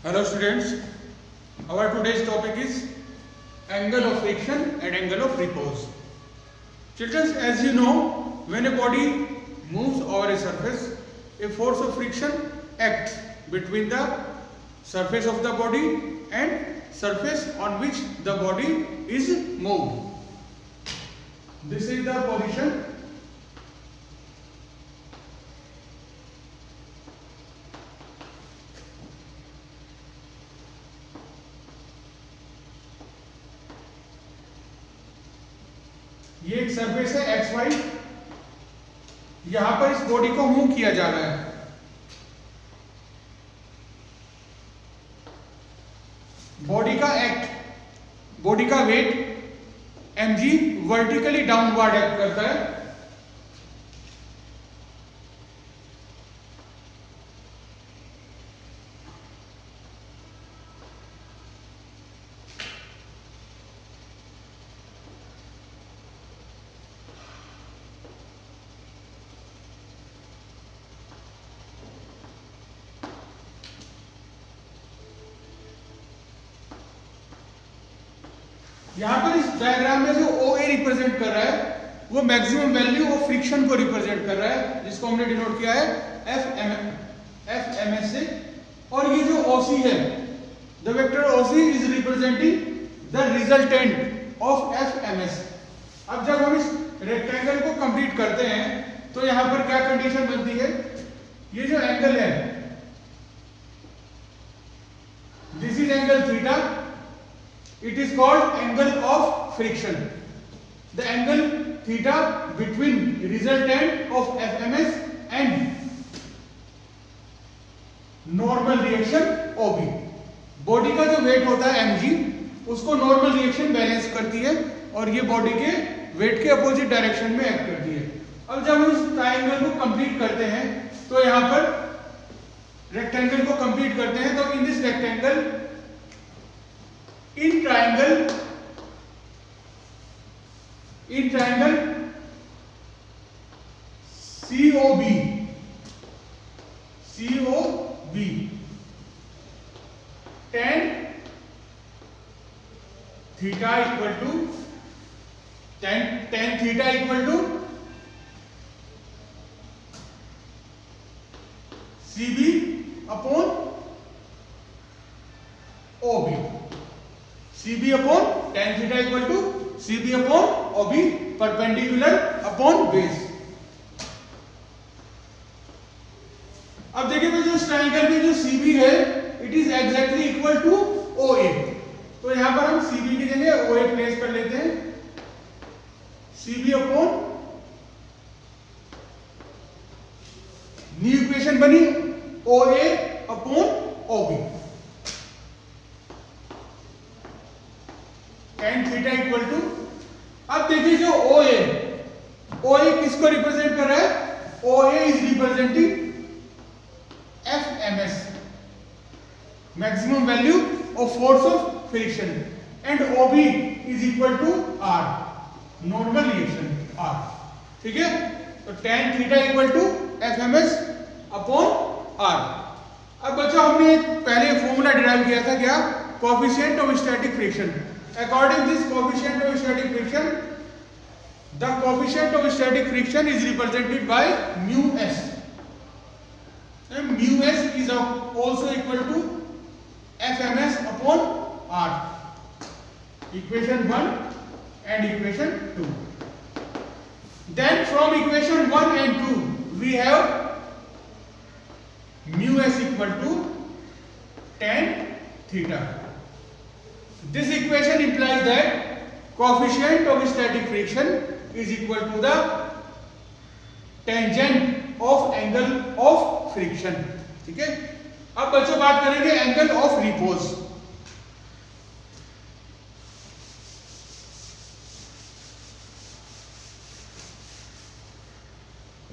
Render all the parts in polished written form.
Hello students, our today's topic is angle of friction and angle of repose. Children, as you know, when a body moves over a surface, a force of friction acts between the surface of the body and surface on which the body is moved. This is the position. ये एक surface है x Y, यहां पर इस body को move किया जा रहा है। बॉडी का weight mg vertically downward act करता है। यहां पर इस डायग्राम में जो OA रिप्रेजेंट कर रहा है वो मैक्सिमम वैल्यू ऑफ फ्रिक्शन को रिप्रेजेंट कर रहा है, जिसको हमने डिनोट किया है FMS से। और ये जो OC है, the vector OC is representing the resultant of FMS। अब जब हम इस रेक्टेंगल को कंप्लीट करते हैं तो यहां पर क्या कंडीशन बनती है, ये जो एंगल है this is angle theta, it is called angle of friction. The angle theta between resultant of FMS and normal reaction OB. Body का जो वेट होता है mg, उसको नॉर्मल रिएक्शन बैलेंस करती है और ये बॉडी के वेट के अपोजिट डायरेक्शन में एक्ट करती है। अब जब हम इस ट्रायंगल को कंप्लीट करते हैं तो यहां पर रेक्टेंगल को कंप्लीट करते हैं तो in this rectangle in triangle COB tan theta equal to CB upon OB। CB upon tan theta equal to CB upon OB perpendicular upon base। अब देखिए भाई, जो ट्रायंगल में जो CB है it is exactly equal to OA, तो यहां पर हम CB की जगह OA प्लेस कर लेते हैं। CB अपॉन न्यू इक्वेशन बनी OA upon OB, tan theta equal to, अब देखिए जो OA किसको रिप्रेजेंट कर रहा है, OA is representing FMS, maximum value of force of friction, and OB is equal to R, normal reaction R। ठीक है, तो tan theta equal to FMS upon R। अब बच्चों हमने पहले फॉर्मूला डिराइव किया था, क्या, coefficient of static friction. According to this coefficient of static friction, the coefficient of static friction is represented by mu s, and mu s is also equal to FMS upon R, equation 1 and equation 2. Then from equation 1 and 2 we have mu s equal to tan theta. This equation implies that coefficient of static friction is equal to the tangent of angle of friction। ठीक है, अब बच्चों बात करेंगे angle of repose.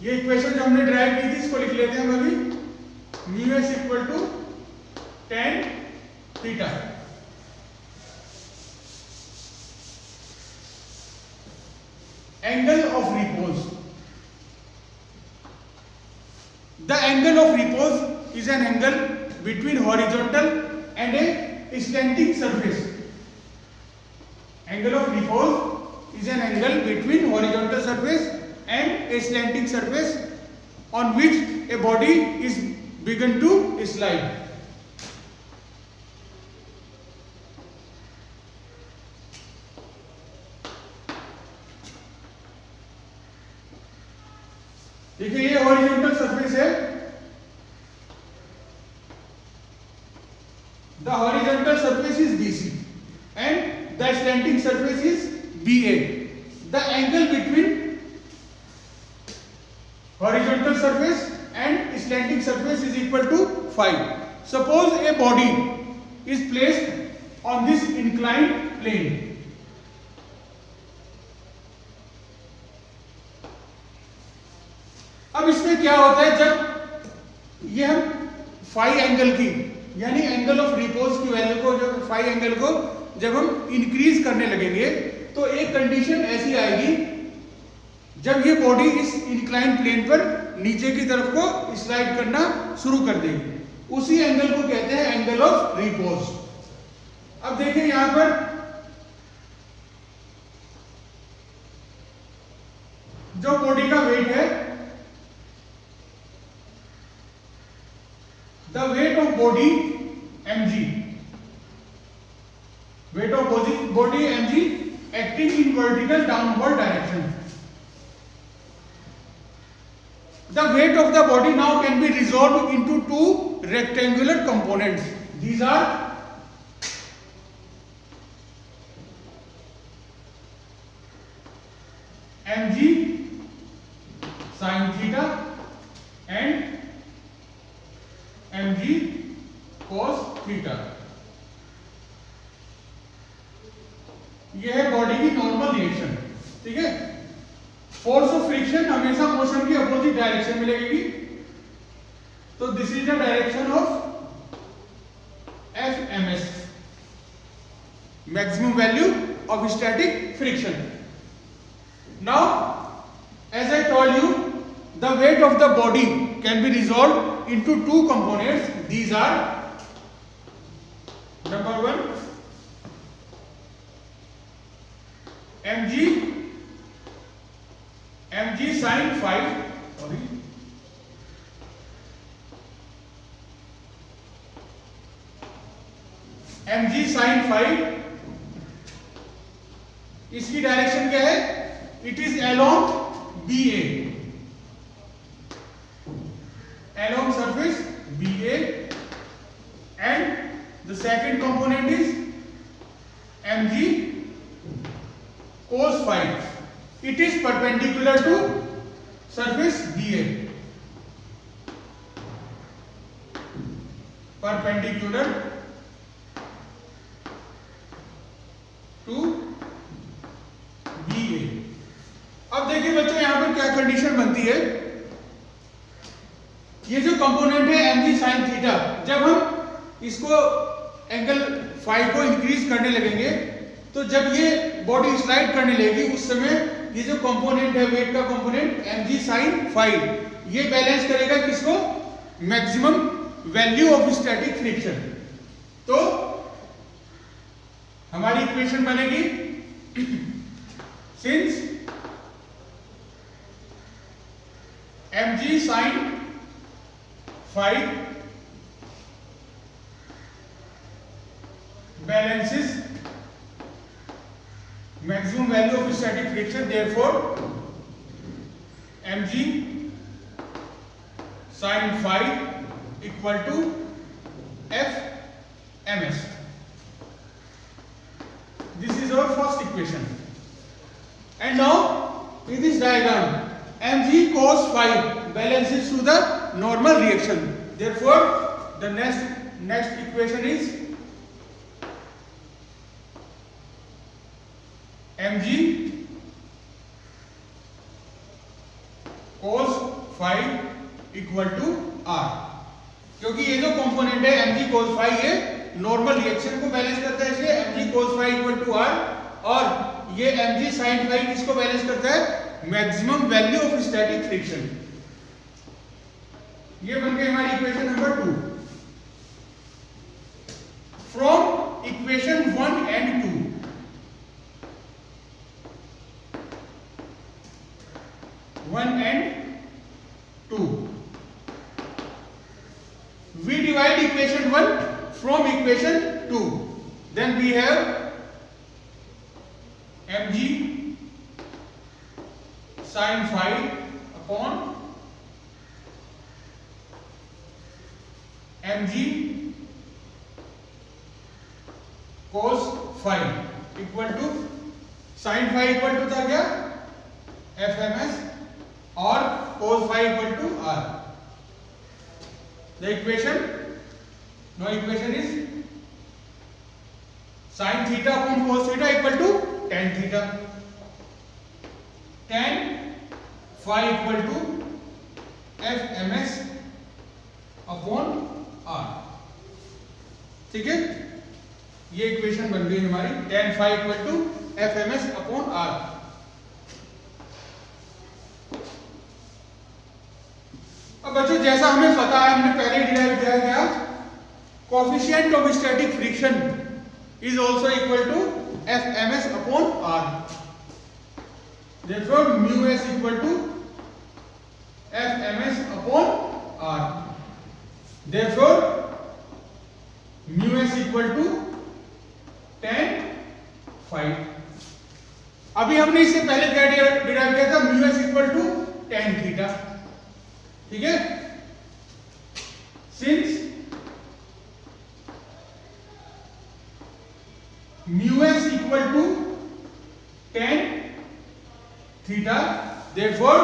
ये equation जो हमने drive की थी इसको लिख लेते हैं हम अभी, mu s equal to tan theta. Angle of repose. The angle of repose is an angle between horizontal and a slanting surface. Angle of repose is an angle between horizontal surface and a slanting surface on which a body is begun to slide. देखिए ये horizontal surface है, the horizontal surface is BC and the slanting surface is BA. The angle between horizontal surface and slanting surface is equal to phi. Suppose a body is placed on this inclined plane. अब इसमें क्या होता है, जब ये हम phi angle की यानी एंगल ऑफ रिपोज की वैल्यू को, जब फाई एंगल को जब हम इंक्रीज करने लगेंगे तो एक कंडीशन ऐसी आएगी जब ये बॉडी इस इंक्लाइन प्लेन पर नीचे की तरफ को स्लाइड करना शुरू कर देगी, उसी एंगल को कहते हैं एंगल ऑफ रिपोज। अब देखिए यहां पर जो बॉडी का वेट है, the weight of body mg, weight of body mg acting in vertical downward direction. The weight of the body now can be resolved into two rectangular components. These are mg sin theta and mg cos theta. यह है body की normal reaction, ठीक है। Force of friction हमेशा motion की opposite direction में लगेगी, तो this is the direction of FMS, maximum value of static friction. Now as I told you, the weight of the body can be resolved into two components. These are number one mg sin phi, mg sin phi, इसकी direction क्या है, it is along BA, along surface BA, and the second component is mg cos phi, it is perpendicular to surface BA, perpendicular to BA। अब देखिए बच्चों यहां पर क्या condition बनती है, ये जो कंपोनेंट है mg sin थीटा, जब हम इसको एंगल फाई को इंक्रीज करने लगेंगे तो जब ये बॉडी स्लाइड करने लगेगी उस समय ये जो कंपोनेंट है, वेट का कंपोनेंट mg sin फाई, ये बैलेंस करेगा किसको, maximum value of static friction. तो हमारी इक्वेशन बनेगी since mg sin phi balances maximum value of static friction, therefore mg sin phi equal to FMS. This is our first equation. And now in this diagram mg cos phi balances to the normal reaction, therefore the next equation is mg cos phi equal to R, क्योंकि ये जो component है mg cos phi ये normal reaction को balance करता है, इसलिए mg cos phi equal to R, और ये mg sin phi किसको बैलेंस करता है, maximum value of static friction. ये बन गई हमारी equation number 2। we divide equation 1 from equation 2. Then we have mg sin phi upon mg cos phi equal to sin phi equal to था क्या FMS और cos phi equal to R. The equation is sin theta upon cos theta equal to tan theta. Tan phi equal to FMS upon R. ठीक है, ये equation बन गई हमारी tan phi equal to FMS upon R. अब बच्चों जैसा हमें पता है, हमने पहले डिराइव किया क्या, coefficient of static friction is also equal to FMS upon R. Therefore mu s equal to FMS upon R. Therefore mu s equal to tan phi. अभी हमने इससे पहले क्या डिराइव किया था, mu s equal to tan theta. ठीक है, since mu s equal to tan theta, therefore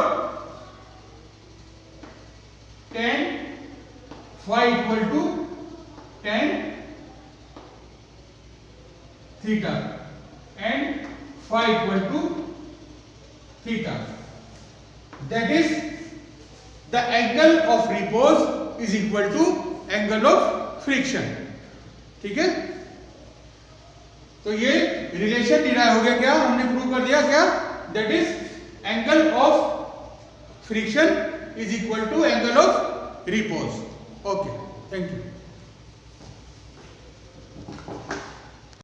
tan phi equal to tan theta and phi equal to theta. That is, the angle of repose is equal to angle of friction. ठीक है, तो ये relation derive हो गया क्या, हमने prove कर दिया क्या, that is angle of friction is equal to angle of repose. Okay, thank you.